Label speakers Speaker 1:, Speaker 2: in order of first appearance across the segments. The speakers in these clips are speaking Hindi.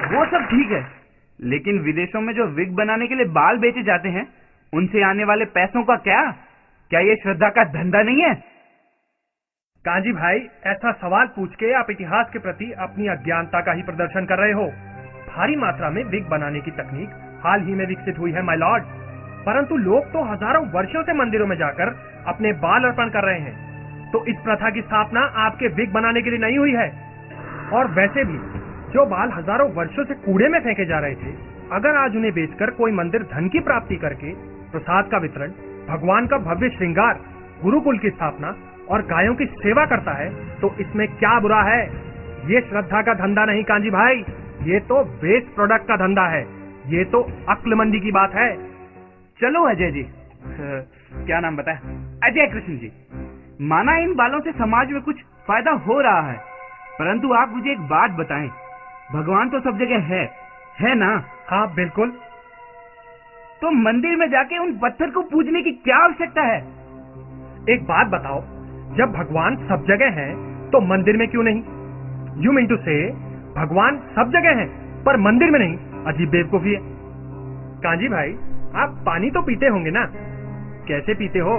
Speaker 1: वो सब ठीक है, लेकिन विदेशों में जो विग बनाने के लिए बाल बेचे जाते हैं, उनसे आने वाले पैसों का क्या ये श्रद्धा का धंधा नहीं है?
Speaker 2: कांजी भाई, ऐसा सवाल पूछ के आप इतिहास के प्रति अपनी अज्ञानता का ही प्रदर्शन कर रहे हो। भारी मात्रा में विग बनाने की तकनीक हाल ही में विकसित हुई है माय लॉर्ड, परंतु लोग तो हजारों वर्षों से मंदिरों में जाकर अपने बाल अर्पण कर रहे हैं। तो इस प्रथा की स्थापना आपके विग बनाने के लिए नहीं हुई है। और वैसे भी जो बाल हजारों वर्षों से कूड़े में फेंके जा रहे थे, अगर आज उन्हें बेचकर कोई मंदिर धन की प्राप्ति करके प्रसाद का वितरण, भगवान का भव्य श्रृंगार, गुरुकुल की स्थापना और गायों की सेवा करता है, तो इसमें क्या बुरा है? ये श्रद्धा का धंधा नहीं कांजी भाई, ये तो वेस्ट प्रोडक्ट का धंधा है। ये तो अक्लमंदी की बात है।
Speaker 1: चलो अजय जी, क्या नाम बताया? अजय कृष्ण जी। माना इन बालों से समाज में कुछ फायदा हो रहा है, परंतु आप मुझे एक बात बताएं, भगवान तो सब जगह है ना?
Speaker 2: हाँ बिल्कुल।
Speaker 1: तो मंदिर में जाके उन पत्थर को पूजने की क्या आवश्यकता है?
Speaker 2: एक बात बताओ, जब भगवान सब जगह है तो मंदिर में क्यों नहीं? यू मीन टू से भगवान सब जगह है पर मंदिर में नहीं? अजीब बेवकूफी है। कांजी भाई, आप पानी तो पीते होंगे ना? कैसे पीते हो?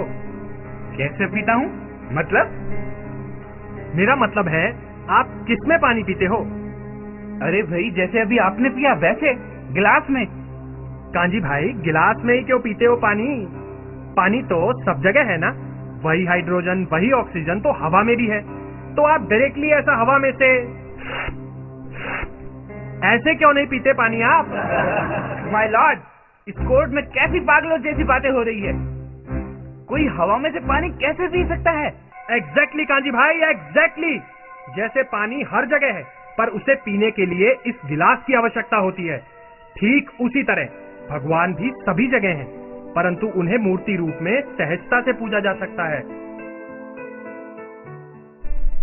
Speaker 1: कैसे पीता हूँ मतलब?
Speaker 2: मेरा मतलब है आप किसमें पानी पीते हो?
Speaker 1: अरे भाई, जैसे अभी आपने पिया वैसे, गिलास में।
Speaker 2: कांजी भाई, गिलास में ही क्यों पीते हो पानी? पानी तो सब जगह है ना? वही हाइड्रोजन, वही ऑक्सीजन तो हवा में भी है। तो आप डायरेक्टली ऐसा हवा में से ऐसे क्यों नहीं पीते पानी आप?
Speaker 1: माय लॉर्ड, इस कोर्ट में कैसी पागलों जैसी बातें हो रही है? कोई हवा में से पानी कैसे पी सकता है?
Speaker 2: एग्जैक्टली कांजी भाई, एग्जैक्टली। जैसे पानी हर जगह है पर उसे पीने के लिए इस गिलास की आवश्यकता होती है, ठीक उसी तरह भगवान भी सभी जगह हैं, परंतु उन्हें मूर्ति रूप में सहजता से पूजा जा सकता है।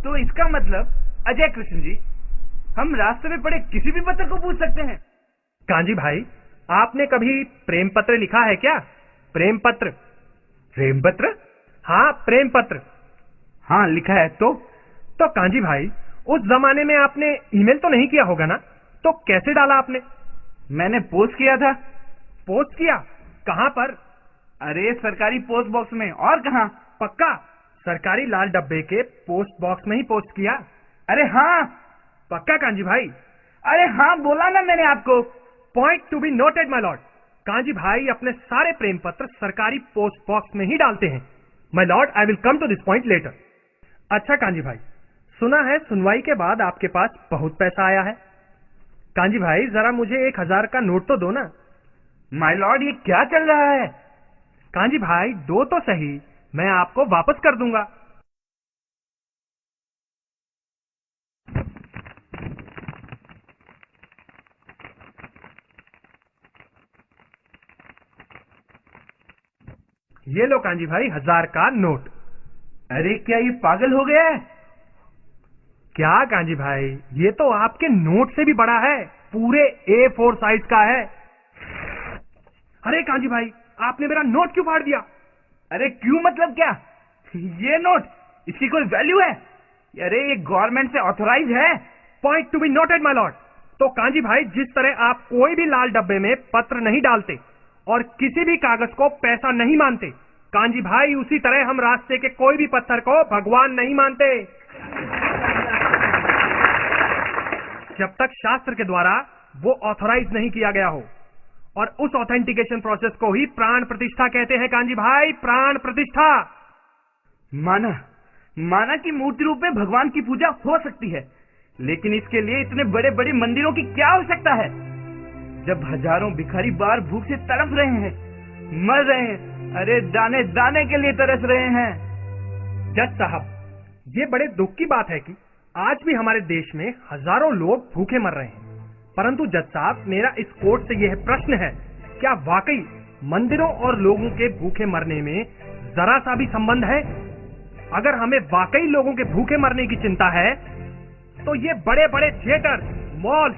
Speaker 1: तो इसका मतलब अजय कृष्ण जी, हम रास्ते में पड़े किसी भी पत्थर को पूज सकते हैं?
Speaker 2: कांजी भाई, आपने कभी प्रेम पत्र लिखा है क्या? प्रेम पत्र।
Speaker 1: प्रेम पत्र?
Speaker 2: हाँ, प्रेम पत्र।
Speaker 1: हाँ, लिखा है।
Speaker 2: तो कांजी भाई, उस जमाने में आपने ईमेल तो नहीं किया होगा ना? तो कैसे डाला आपने?
Speaker 1: मैंने पोस्ट किया था।
Speaker 2: पोस्ट किया? कहाँ पर?
Speaker 1: अरे सरकारी पोस्ट बॉक्स में, और कहाँ?
Speaker 2: पक्का? सरकारी लाल डब्बे के पोस्ट बॉक्स में ही पोस्ट किया?
Speaker 1: अरे हाँ।
Speaker 2: पक्का कांजी भाई?
Speaker 1: अरे हाँ, बोला ना मैंने आपको।
Speaker 2: Point to be noted my Lord. Kanji भाई अपने सारे प्रेम पत्र सरकारी पोस्ट बॉक्स में ही डालते हैं। My lord, I will come to this point later. अच्छा कांजी भाई, सुना है सुनवाई के बाद आपके पास बहुत पैसा आया है। कांजी भाई, जरा मुझे 1000 का नोट तो दो ना।
Speaker 1: माय लॉर्ड, ये क्या चल रहा है?
Speaker 2: कांजी भाई, दो तो सही, मैं आपको वापस कर दूंगा। ये लो कांजी भाई, 1000 का नोट।
Speaker 1: अरे क्या ये पागल हो गया है?
Speaker 2: क्या कांजी भाई, ये तो आपके नोट से भी बड़ा है, पूरे A4 साइज का है। अरे कांजी भाई, आपने मेरा नोट क्यों फाड़ दिया?
Speaker 1: अरे क्यों मतलब क्या? ये नोट, इसकी कोई वैल्यू है? अरे ये गवर्नमेंट से ऑथोराइज है।
Speaker 2: Point to be noted my Lord. तो कांजी भाई, जिस तरह आप कोई भी लाल डब्बे में पत्र नहीं डालते और किसी भी कागज को पैसा नहीं मानते, कांजी भाई उसी तरह हम रास्ते के कोई भी पत्थर को भगवान नहीं मानते, जब तक शास्त्र के द्वारा वो ऑथोराइज नहीं किया गया हो। और उस ऑथेंटिकेशन प्रोसेस को ही प्राण प्रतिष्ठा कहते हैं कांजी भाई, प्राण प्रतिष्ठा।
Speaker 1: माना कि मूर्ति रूप में भगवान की पूजा हो सकती है, लेकिन इसके लिए इतने बड़े बड़े मंदिरों की क्या आवश्यकता है? जब हजारों भिखारी बाहर भूख से तड़प रहे हैं, मर रहे हैं, अरे दाने दाने के लिए तरस रहे हैं।
Speaker 2: जज साहब, ये बड़े दुख की बात है कि आज भी हमारे देश में हजारों लोग भूखे मर रहे हैं। परंतु जज साहब, मेरा इस कोर्ट से यह प्रश्न है, क्या वाकई मंदिरों और लोगों के भूखे मरने में जरा सा भी संबंध है? अगर हमें वाकई लोगों के भूखे मरने की चिंता है, तो ये बड़े बड़े theatre, mall,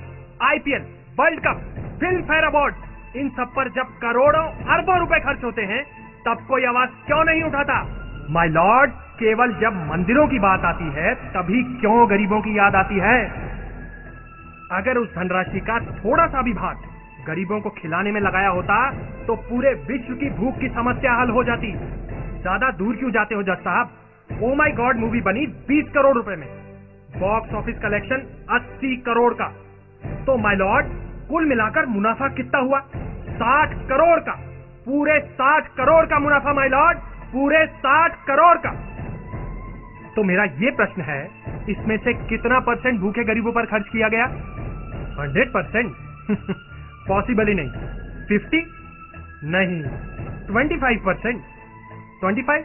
Speaker 2: IPL, world cup, Filmfare award, इन सब पर जब करोड़ों अरबों रुपए खर्च होते हैं, तब कोई आवाज क्यों नहीं उठाता? माय लॉर्ड, केवल जब मंदिरों की बात आती है तभी क्यों गरीबों की याद आती है? अगर उस धनराशि का थोड़ा सा भी भाग गरीबों को खिलाने में लगाया होता तो पूरे विश्व की भूख की समस्या हल हो जाती। ज्यादा दूर क्यों जाते हो जज साहब? ओ माय गॉड मूवी बनी 20 करोड़ रुपए में, बॉक्स ऑफिस कलेक्शन 80 करोड़ का। तो माय लॉर्ड कुल मिलाकर मुनाफा कितना हुआ? 60 करोड़ का, पूरे 60 करोड़ का मुनाफा माय लॉर्ड, पूरे 60 करोड़ का। तो मेरा ये प्रश्न है, इसमें से कितना परसेंट भूखे गरीबों पर खर्च किया गया? 100%? पॉसिबल ही नहीं। 50? नहीं। 25%? 25?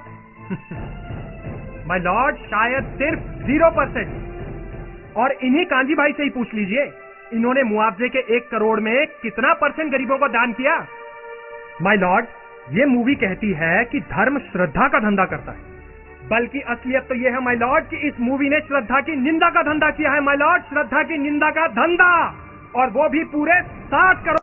Speaker 2: माय लॉर्ड शायद सिर्फ 0%। और इन्हीं कांजी भाई से ही पूछ लीजिए, इन्होंने मुआवजे के 1 करोड़ में कितना परसेंट गरीबों को दान किया? माय लॉर्ड, ये मूवी कहती है कि धर्म श्रद्धा का धंधा करता है, बल्कि असलियत तो यह है माय लॉर्ड कि इस मूवी ने श्रद्धा की निंदा का धंधा किया है माय लॉर्ड, श्रद्धा की निंदा का धंधा, और वो भी पूरे 60 करोड़।